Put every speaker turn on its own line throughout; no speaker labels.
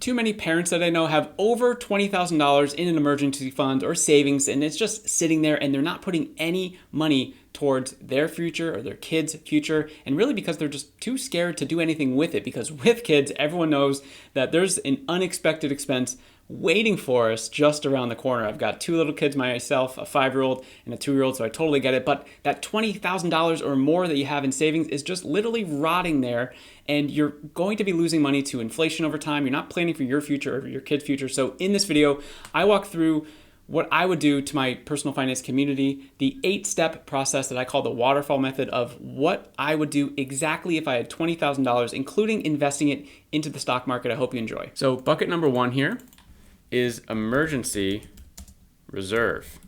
Too many parents that I know have over $20,000 in an emergency fund or savings, and it's just sitting there and they're not putting any money towards their future or their kids' future, and really because they're just too scared to do anything with it, because with kids, everyone knows that there's an unexpected expense waiting for us just around the corner. I've got two little kids myself, a 5-year-old and a 2-year-old, so I totally get it. But that $20,000 or more that you have in savings is just literally rotting there, and you're going to be losing money to inflation over time. You're not planning for your future or your kid's future. So in this video, I walk through what I would do to my personal finance community, the 8-step process that I call the waterfall method of what I would do exactly if I had $20,000, including investing it into the stock market. I hope you enjoy. So bucket number 1 here is emergency reserve.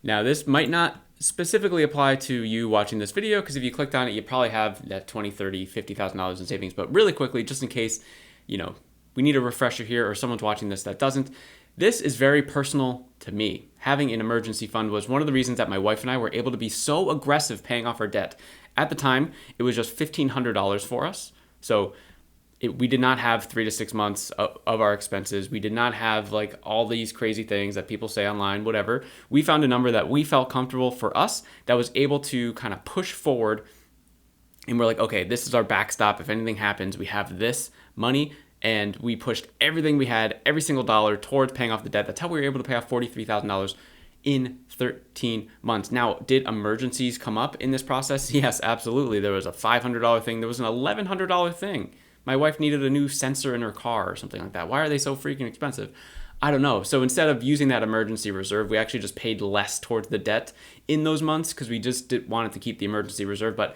Now, this might not specifically apply to you watching this video, because if you clicked on it, you probably have that $20, $30, $50,000 in savings. But really quickly, just in case, we need a refresher here or someone's watching this that doesn't, this is very personal to me. Having an emergency fund was one of the reasons that my wife and I were able to be so aggressive paying off our debt. At the time, it was just $1,500 for us. So we did not have 3 to 6 months of our expenses. We did not have like all these crazy things that people say online, whatever. We found a number that we felt comfortable for us that was able to kind of push forward. And we're like, okay, this is our backstop. If anything happens, we have this money. And we pushed everything we had, every single dollar, towards paying off the debt. That's how we were able to pay off $43,000 in 13 months. Now, did emergencies come up in this process? Yes, absolutely. There was a $500 thing. There was an $1,100 thing. My wife needed a new sensor in her car or something like that. Why are they so freaking expensive? I don't know. So instead of using that emergency reserve, we actually just paid less towards the debt in those months because we just wanted to keep the emergency reserve. But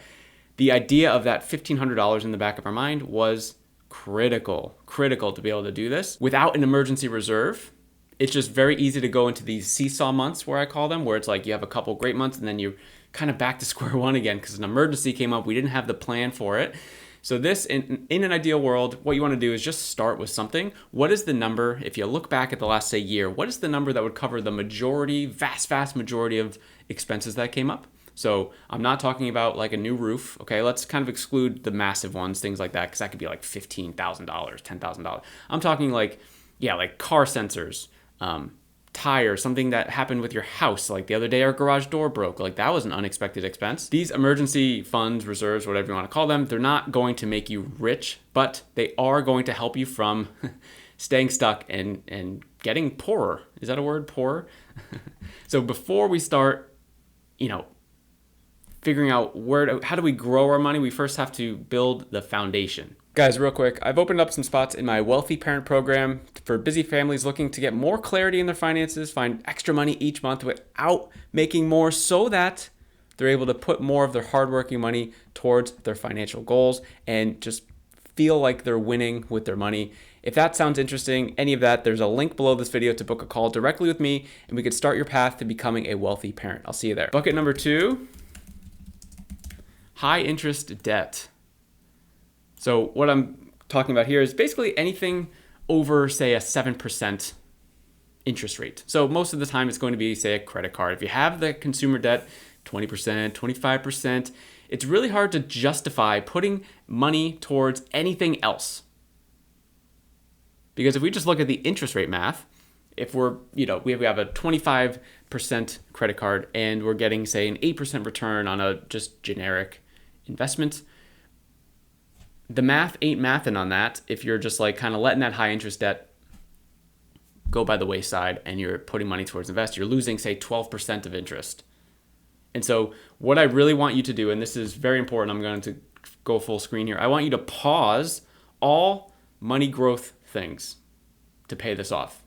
the idea of that $1,500 in the back of our mind was critical to be able to do this. Without an emergency reserve, it's just very easy to go into these seesaw months, where I call them, where it's like you have a couple great months and then you're kind of back to square one again because an emergency came up. We didn't have the plan for it. So this, in an ideal world, what you want to do is just start with something. What is the number, if you look back at the last, say, year, what is the number that would cover the majority, vast majority of expenses that came up? So I'm not talking about like a new roof, okay? Let's kind of exclude the massive ones, things like that, because that could be like $15,000, $10,000. I'm talking like car sensors, tires, something that happened with your house. Like the other day, our garage door broke. Like that was an unexpected expense. These emergency funds, reserves, whatever you want to call them, they're not going to make you rich, but they are going to help you from staying stuck and getting poorer. Is that a word? Poorer? So before we start, figuring out how do we grow our money, we first have to build the foundation. Guys, real quick, I've opened up some spots in my Wealthy Parent program for busy families looking to get more clarity in their finances, find extra money each month without making more, so that they're able to put more of their hardworking money towards their financial goals and just feel like they're winning with their money. If that sounds interesting, any of that, there's a link below this video to book a call directly with me, and we could start your path to becoming a wealthy parent. I'll see you there. Bucket number 2, high interest debt. So what I'm talking about here is basically anything over, say, a 7% interest rate. So most of the time it's going to be, say, a credit card. If you have the consumer debt, 20%, 25%, it's really hard to justify putting money towards anything else. Because if we just look at the interest rate math, if we have a 25% credit card and we're getting, say, an 8% return on a just generic investment, the math ain't mathing on that if you're just like kind of letting that high interest debt go by the wayside and you're putting money towards invest. You're losing, say, 12% of interest. And so what I really want you to do, and this is very important, I'm going to go full screen here. I want you to pause all money growth things to pay this off.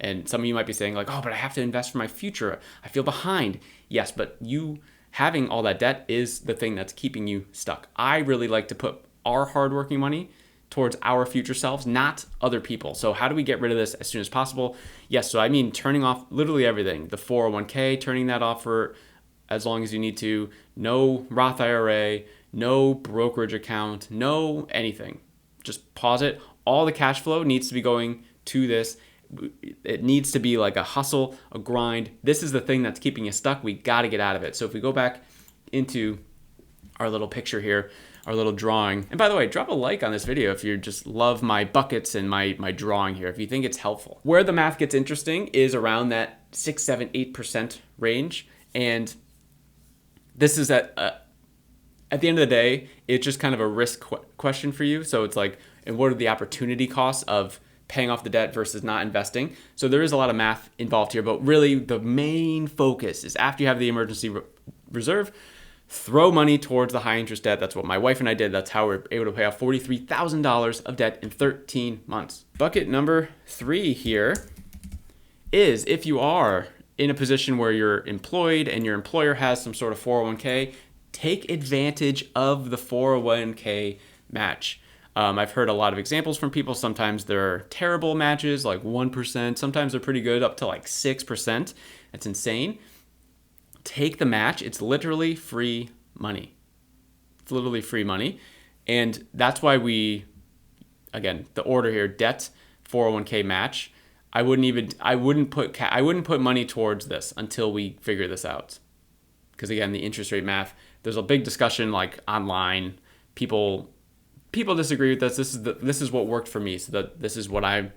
And some of you might be saying like, oh, but I have to invest for my future. I feel behind. Yes, but you having all that debt is the thing that's keeping you stuck. I really like to put our hardworking money towards our future selves, not other people. So how do we get rid of this as soon as possible? Yes, so I mean turning off literally everything. The 401k, turning that off for as long as you need to. No Roth IRA, no brokerage account, no anything. Just pause it. All the cash flow needs to be going to this. It needs to be like a hustle, a grind. This is the thing that's keeping you stuck. We got to get out of it. So if we go back into our little picture here, our little drawing. And by the way, drop a like on this video if you just love my buckets and my drawing here, if you think it's helpful. Where the math gets interesting is around that 6, 7, 8% range. And this is at the end of the day, it's just kind of a risk question for you. So it's like, and what are the opportunity costs of paying off the debt versus not investing? So there is a lot of math involved here, but really the main focus is after you have the emergency reserve, throw money towards the high interest debt. That's what my wife and I did. That's how we're able to pay off $43,000 of debt in 13 months. Bucket number 3 here is if you are in a position where you're employed and your employer has some sort of 401k, take advantage of the 401k match. I've heard a lot of examples from people. Sometimes they're terrible matches, like 1%. Sometimes they're pretty good, up to like 6%. That's insane. Take the match. It's literally free money. It's literally free money. And that's why again, the order here, debt, 401k match. I wouldn't put money towards this until we figure this out. Because again, the interest rate math, there's a big discussion like online. People disagree with this. This is what worked for me. So this is what I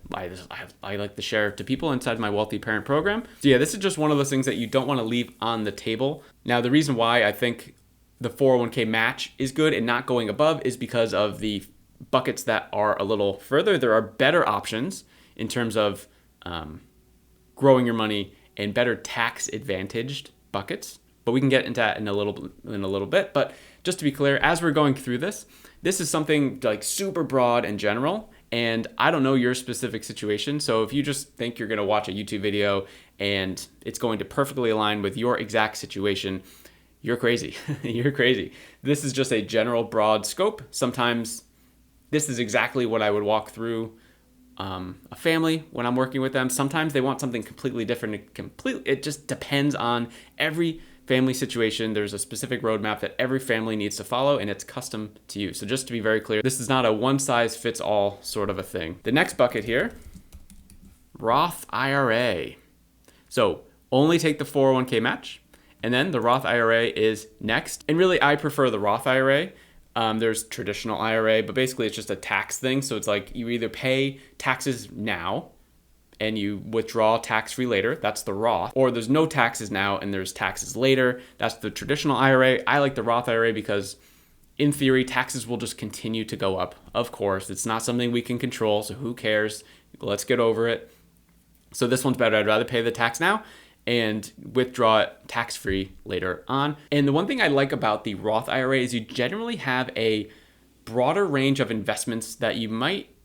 like to share to people inside my Wealthy Parent program. So yeah, this is just one of those things that you don't want to leave on the table. Now, the reason why I think the 401k match is good and not going above is because of the buckets that are a little further. There are better options in terms of growing your money and better tax advantaged buckets. But we can get into that in a little bit. But just to be clear, as we're going through this is something like super broad and general, and I don't know your specific situation. So if you just think you're going to watch a YouTube video and it's going to perfectly align with your exact situation, you're crazy. You're crazy. This is just a general broad scope. Sometimes this is exactly what I would walk through a family when I'm working with them. Sometimes they want something completely different. It just depends on every family situation. There's a specific roadmap that every family needs to follow, and it's custom to you. So just to be very clear, this is not a one-size-fits-all sort of a thing. The next bucket here, Roth IRA. So only take the 401k match, and then the Roth IRA is next. And really, I prefer the Roth IRA. There's traditional IRA, but basically it's just a tax thing. So it's like you either pay taxes now and you withdraw tax-free later. That's the Roth. Or there's no taxes now and there's taxes later. That's the traditional IRA. I like the Roth IRA because in theory, taxes will just continue to go up. Of course, it's not something we can control, so who cares? Let's get over it. So this one's better. I'd rather pay the tax now and withdraw it tax-free later on. And the one thing I like about the Roth IRA is you generally have a broader range of investments that you might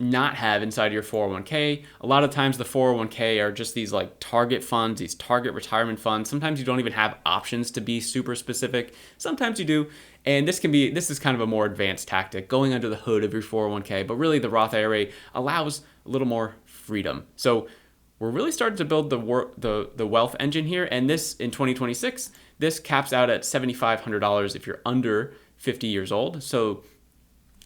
not have inside your 401k. A lot of times the 401k are just these like target funds, these target retirement funds. Sometimes you don't even have options to be super specific. Sometimes you do. And this is kind of a more advanced tactic, going under the hood of your 401k. But really the Roth IRA allows a little more freedom. So we're really starting to build the wealth engine here. And this in 2026, this caps out at $7,500 if you're under 50 years old. So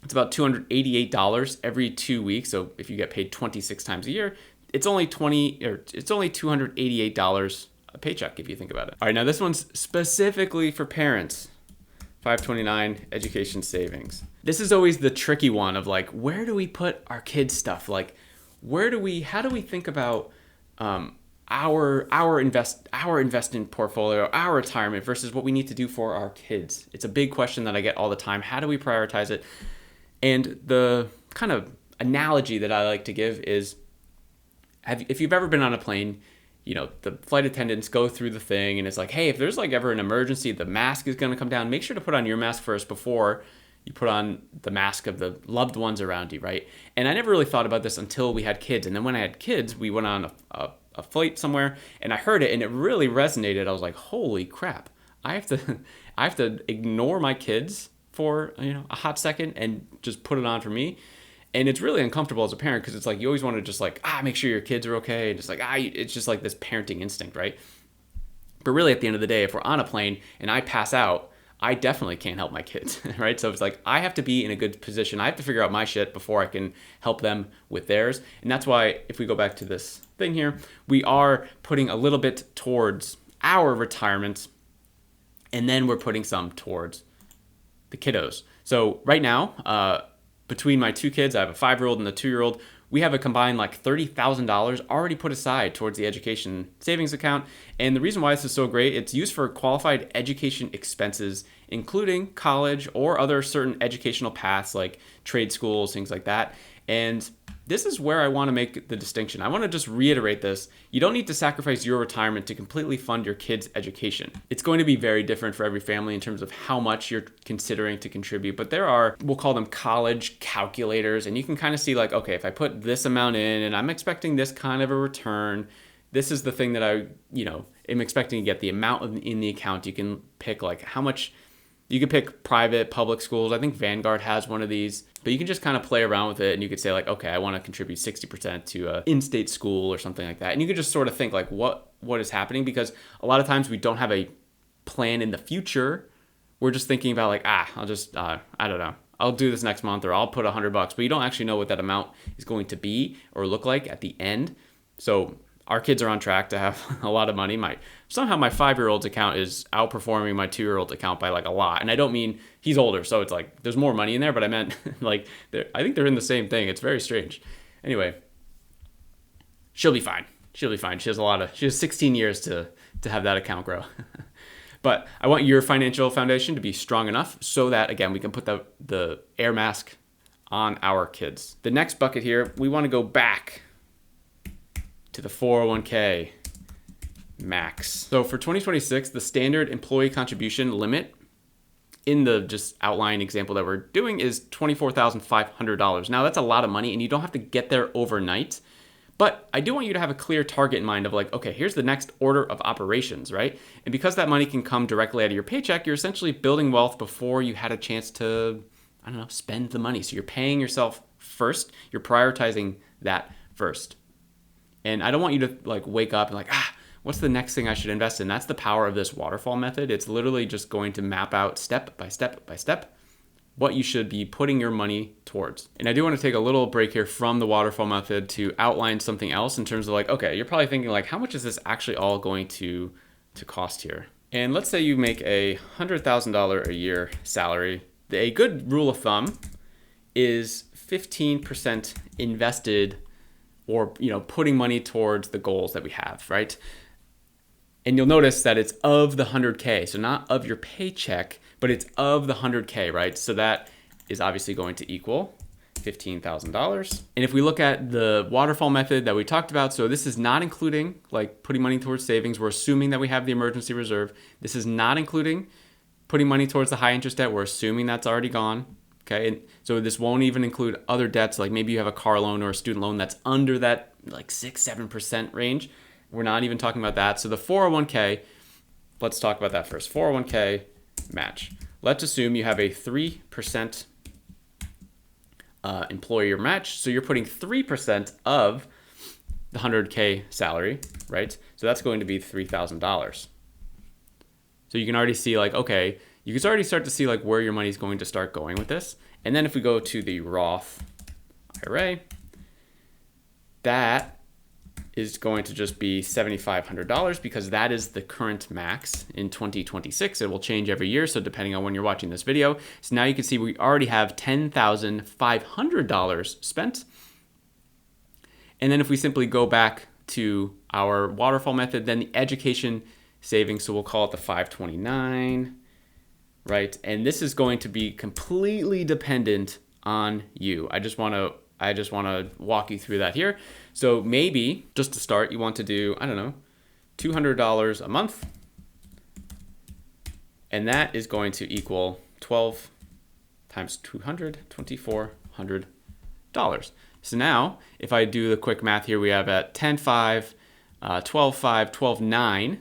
it's about $288 every 2 weeks. So if you get paid 26 times a year, it's only $288 a paycheck if you think about it. All right, now this one's specifically for parents. 529 education savings. This is always the tricky one of like, where do we put our kids' stuff? Like, how do we think about our investment portfolio, our retirement versus what we need to do for our kids? It's a big question that I get all the time. How do we prioritize it? And the kind of analogy that I like to give is, if you've ever been on a plane, you know, the flight attendants go through the thing and it's like, hey, if there's like ever an emergency, the mask is going to come down. Make sure to put on your mask first before you put on the mask of the loved ones around you, right? And I never really thought about this until we had kids. And then when I had kids, we went on a flight somewhere and I heard it and it really resonated. I was like, holy crap, I have to ignore my kids for, you know, a hot second and just put it on for me. And it's really uncomfortable as a parent because it's like you always want to just like, make sure your kids are okay. And just like, it's just like this parenting instinct, right? But really at the end of the day, if we're on a plane and I pass out, I definitely can't help my kids, right? So it's like I have to be in a good position. I have to figure out my shit before I can help them with theirs. And that's why if we go back to this thing here, we are putting a little bit towards our retirement and then we're putting some towards the kiddos. So right now, between my two kids, I have a 5-year-old and a 2-year-old, we have a combined like $30,000 already put aside towards the education savings account. And the reason why this is so great, it's used for qualified education expenses, including college or other certain educational paths like trade schools, things like that. And this is where I want to make the distinction. I want to just reiterate this. You don't need to sacrifice your retirement to completely fund your kids' education. It's going to be very different for every family in terms of how much you're considering to contribute, but there are, we'll call them college calculators, and you can kind of see like, okay, if I put this amount in and I'm expecting this kind of a return, this is the thing that I, am expecting to get the amount in the account. You can pick like how much. You could pick private, public schools. I think Vanguard has one of these, but you can just kind of play around with it and you could say like, okay, I want to contribute 60% to a in-state school or something like that. And you could just sort of think like what is happening, because a lot of times we don't have a plan in the future. We're just thinking about like, I'll just, I don't know, I'll do this next month, or I'll put $100, but you don't actually know what that amount is going to be or look like at the end. So our kids are on track to have a lot of money. Somehow my 5-year-old's account is outperforming my 2-year-old's account by like a lot. And I don't mean he's older, so it's like there's more money in there, but I meant like I think they're in the same thing. It's very strange. Anyway, she'll be fine. She has 16 years to have that account grow. But I want your financial foundation to be strong enough so that, again, we can put the air mask on our kids. The next bucket here, we want to go back to the 401k max. So for 2026, the standard employee contribution limit in the just outline example that we're doing is $24,500. Now that's a lot of money and you don't have to get there overnight, but I do want you to have a clear target in mind of like, okay, here's the next order of operations, right? And because that money can come directly out of your paycheck, you're essentially building wealth before you had a chance to, spend the money. So you're paying yourself first, you're prioritizing that first. And I don't want you to like wake up and like, what's the next thing I should invest in? That's the power of this waterfall method. It's literally just going to map out step by step by step what you should be putting your money towards. And I do want to take a little break here from the waterfall method to outline something else in terms of like, okay, you're probably thinking like, how much is this actually all going to cost here? And let's say you make a $100,000 a year salary. A good rule of thumb is 15% invested, or putting money towards the goals that we have, right? And you'll notice that it's of the 100K, so not of your paycheck, but it's of the 100K, right? So that is obviously going to equal $15,000. And if we look at the waterfall method that we talked about, so this is not including like putting money towards savings. We're assuming that we have the emergency reserve. This is not including putting money towards the high interest debt. We're assuming that's already gone. Okay, and so this won't even include other debts, like maybe you have a car loan or a student loan that's under that like 6-7% range. We're not even talking about that. So the 401k, let's talk about that first. 401k match. Let's assume you have a 3% employer match. So you're putting 3% of the 100K salary, right? So that's going to be $3,000. So you can already see like, okay, you can already start to see like where your money is going to start going with this. And then if we go to the Roth IRA, that is going to just be $7,500 because that is the current max in 2026. It will change every year, so depending on when you're watching this video. So now you can see we already have $10,500 spent. And then if we simply go back to our waterfall method, then the education savings, so we'll call it the 529, right? And this is going to be completely dependent on you. I just want to walk you through that here. So maybe just to start, you want to do, $200 a month. And that is going to equal 12 times 200, $2,400. So now if I do the quick math here, we have at 10.5, 12.5, 12.9,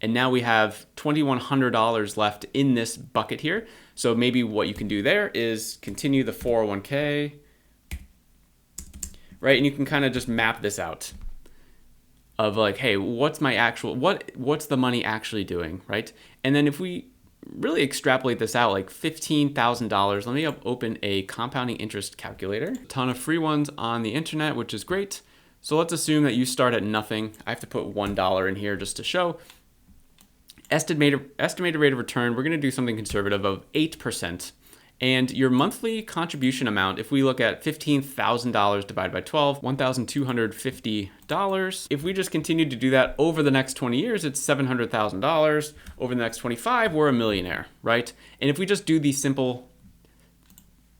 and now we have $2,100 left in this bucket here. So maybe what you can do there is continue the 401k, right? And you can kind of just map this out of like, hey, what's the money actually doing, right? And then if we really extrapolate this out, like $15,000, let me open a compounding interest calculator. A ton of free ones on the internet, which is great. So let's assume that you start at nothing. I have to put $1 in here just to show. Estimated rate of return, we're going to do something conservative of 8%. And your monthly contribution amount, if we look at $15,000 divided by 12, $1,250. If we just continue to do that over the next 20 years, it's $700,000. Over the next 25, we're a millionaire, right? And if we just do these simple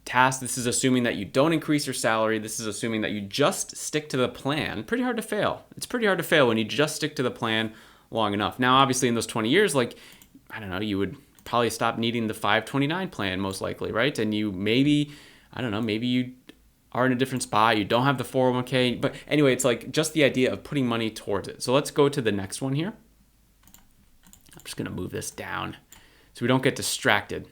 tasks, this is assuming that you don't increase your salary. This is assuming that you just stick to the plan. Pretty hard to fail. It's pretty hard to fail when you just stick to the plan long enough. Now, obviously, in those 20 years, like, I don't know, you would probably stop needing the 529 plan most likely, right? And you maybe, I don't know, maybe you are in a different spot. You don't have the 401k. But anyway, it's like just the idea of putting money towards it. So let's go to the next one here. I'm just going to move this down so we don't get distracted,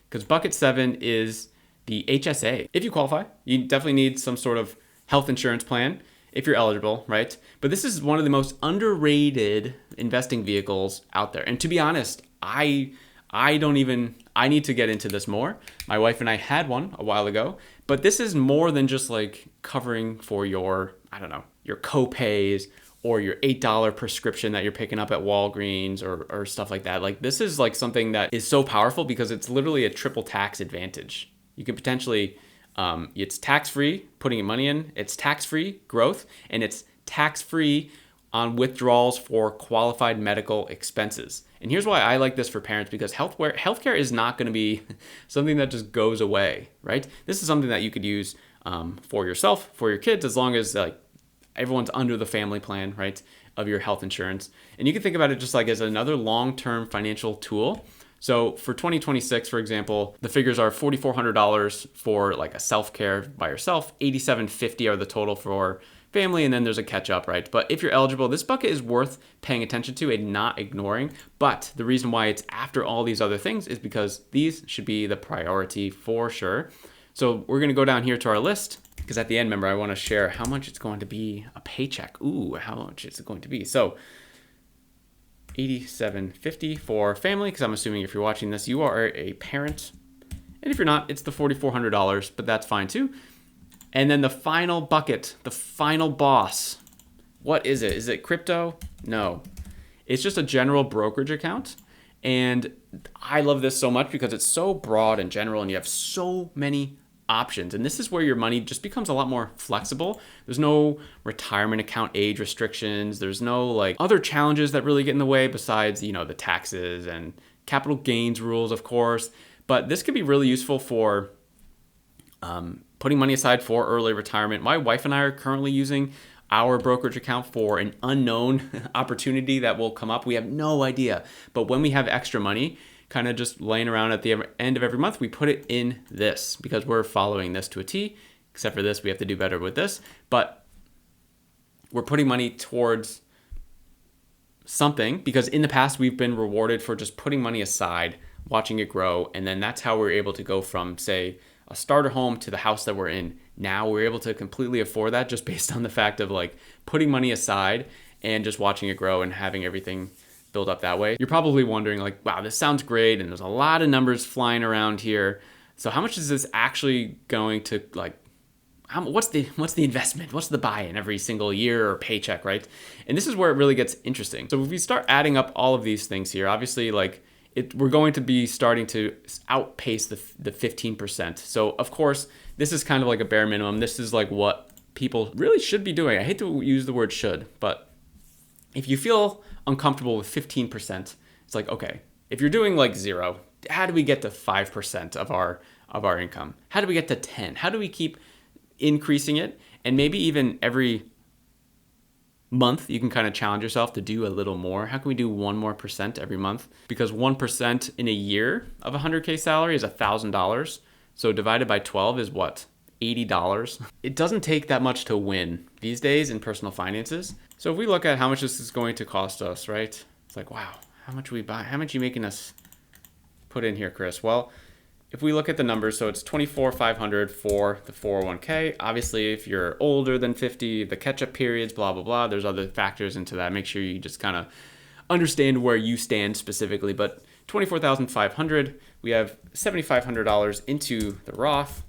because bucket 7 is the HSA. If you qualify, you definitely need some sort of health insurance plan if you're eligible, right? But this is one of the most underrated investing vehicles out there. And to be honest, I need to get into this more. My wife and I had one a while ago, but this is more than just like covering for your, I don't know, your co-pays or your $8 prescription that you're picking up at Walgreens or stuff like that. Like, this is like something that is so powerful because it's literally a triple tax advantage. You can potentially, it's tax-free putting money in, it's tax-free growth, and it's tax-free on withdrawals for qualified medical expenses. And here's why I like this for parents, because healthcare is not going to be something that just goes away, right? This is something that you could use for yourself, for your kids, as long as like everyone's under the family plan, right, of your health insurance. And you can think about it just like as another long-term financial tool. So for 2026, for example, the figures are $4,400 for like a self-care by yourself, $8,750 are the total for family, and then there's a catch up, right? But if you're eligible, this bucket is worth paying attention to and not ignoring. But the reason why it's after all these other things is because these should be the priority for sure. So we're gonna go down here to our list, because at the end, remember, I wanna share how much it's going to be a paycheck. Ooh, how much is it going to be? So $8,750 for family, because I'm assuming if you're watching this, you are a parent. And if you're not, it's the $4,400, but that's fine too. And then the final bucket, the final boss. What is it? Is it crypto? No. It's just a general brokerage account. And I love this so much because it's so broad and general and you have so many options. And this is where your money just becomes a lot more flexible. There's no retirement account age restrictions. There's no like other challenges that really get in the way besides, you know, the taxes and capital gains rules, of course. But this could be really useful for putting money aside for early retirement. My wife and I are currently using our brokerage account for an unknown opportunity that will come up. We have no idea. But when we have extra money, kind of just laying around at the end of every month, we put it in this because we're following this to a T. Except for this, we have to do better with this. But we're putting money towards something because in the past, we've been rewarded for just putting money aside, watching it grow. And then that's how we're able to go from, say, a starter home to the house that we're in. Now we're able to completely afford that just based on the fact of like putting money aside and just watching it grow and having everything build up that way. You're probably wondering like, wow, this sounds great. And there's a lot of numbers flying around here. So how much is this actually going to like, what's the investment? What's the buy-in every single year or paycheck, right? And this is where it really gets interesting. So if we start adding up all of these things here, obviously like we're going to be starting to outpace the 15%. So of course, this is kind of like a bare minimum. This is like what people really should be doing. I hate to use the word should, but if you feel uncomfortable with 15%, it's like, okay, if you're doing like 0, how do we get to 5% of our income? How do we get to 10? How do we keep increasing it? And maybe even every month, you can kind of challenge yourself to do a little more. How can we do 1% more every month? Because 1% in a year of a 100K salary is $1,000. So divided by 12 is what? $80. It doesn't take that much to win these days in personal finances. So if we look at how much this is going to cost us, right? It's like, wow, how much we buy? How much are you making us put in here, Chris? Well, if we look at the numbers, so it's $24,500 for the 401k. Obviously, if you're older than 50, the catch-up periods, blah, blah, blah, there's other factors into that. Make sure you just kind of understand where you stand specifically. But $24,500, we have $7,500 into the Roth.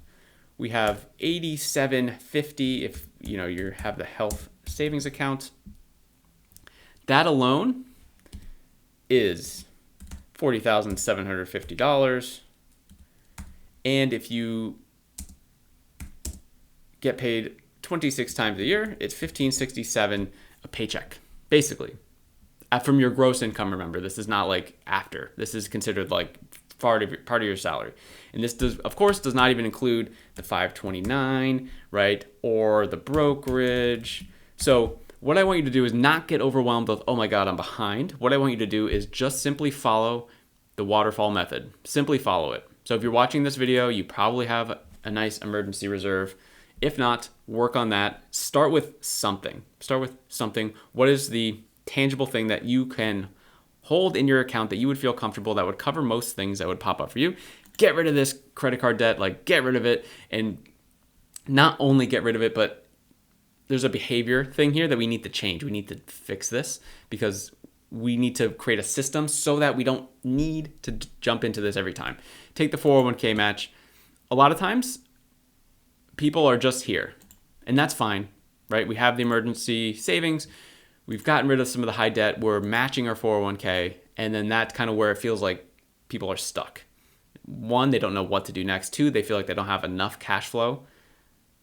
We have $8,750 if you have the health savings account. That alone is $40,750. And if you get paid 26 times a year, it's $1,567 a paycheck, basically. From your gross income, remember, this is not like after. This is considered like part of your salary. And this does, of course, does not even include the 529, right? Or the brokerage. So what I want you to do is not get overwhelmed with, oh my God, I'm behind. What I want you to do is just simply follow the waterfall method. Simply follow it. So if you're watching this video, you probably have a nice emergency reserve. If not, work on that. Start with something. What is the tangible thing that you can hold in your account that you would feel comfortable, that would cover most things that would pop up for you? Get rid of this credit card debt, like get rid of it. And not only get rid of it, but there's a behavior thing here that we need to change. We need to fix this because we need to create a system so that we don't need to jump into this every time. Take the 401k match. A lot of times people are just here, and that's fine, right? We have the emergency savings. We've gotten rid of some of the high debt. We're matching our 401k, and then that's kind of where it feels like people are stuck. One, they don't know what to do next. Two, they feel like they don't have enough cash flow.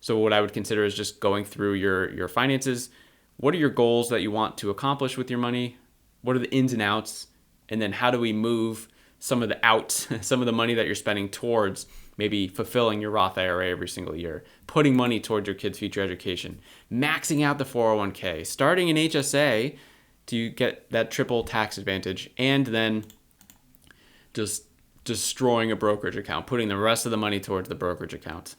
So what I would consider is just going through your finances. What are your goals that you want to accomplish with your money? What are the ins and outs? And then how do we move some of the outs, some of the money that you're spending towards maybe fulfilling your Roth IRA every single year, putting money towards your kids' future education, maxing out the 401k, starting an HSA to get that triple tax advantage, and then just destroying a brokerage account, putting the rest of the money towards the brokerage account.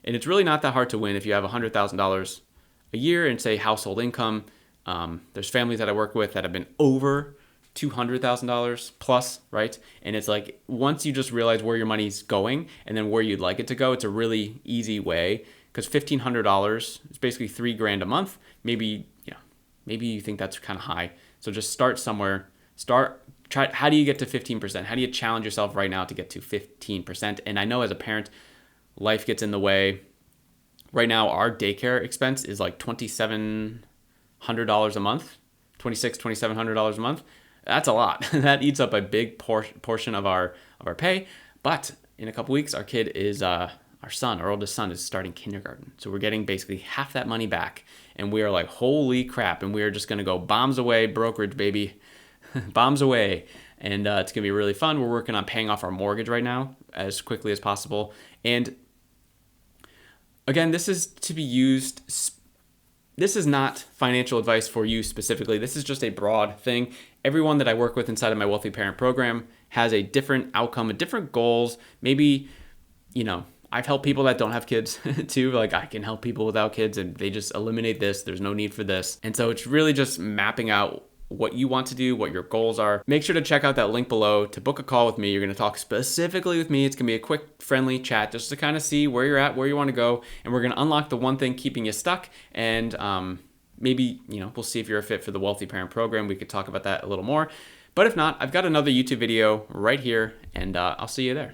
And it's really not that hard to win if you have $100,000 a year and say household income. There's families that I work with that have been over $200,000 plus, right? And it's like, once you just realize where your money's going and then where you'd like it to go, it's a really easy way, because $1,500 is basically $3,000 a month. Maybe you think that's kind of high. So just start somewhere. Try. How do you get to 15%? How do you challenge yourself right now to get to 15%? And I know as a parent, life gets in the way. Right now, our daycare expense is like $2,700 a month, $2,700 a month. That's a lot. That eats up a big portion of our pay. But in a couple weeks, our kid is our oldest son is starting kindergarten. So we're getting basically half that money back. And we are like, holy crap. And we are just going to go bombs away, brokerage, baby. Bombs away. And it's going to be really fun. We're working on paying off our mortgage right now as quickly as possible. And again, this is to be used. This is not financial advice for you specifically. This is just a broad thing. Everyone that I work with inside of my Wealthy Parent program has a different outcome, a different goals. Maybe, I've helped people that don't have kids too. Like, I can help people without kids and they just eliminate this. There's no need for this. And so it's really just mapping out what you want to do, what your goals are. Make sure to check out that link below to book a call with me. You're going to talk specifically with me. It's going to be a quick, friendly chat just to kind of see where you're at, where you want to go. And we're going to unlock the one thing keeping you stuck. And maybe, we'll see if you're a fit for the Wealthy Parent program. We could talk about that a little more. But if not, I've got another YouTube video right here, and I'll see you there.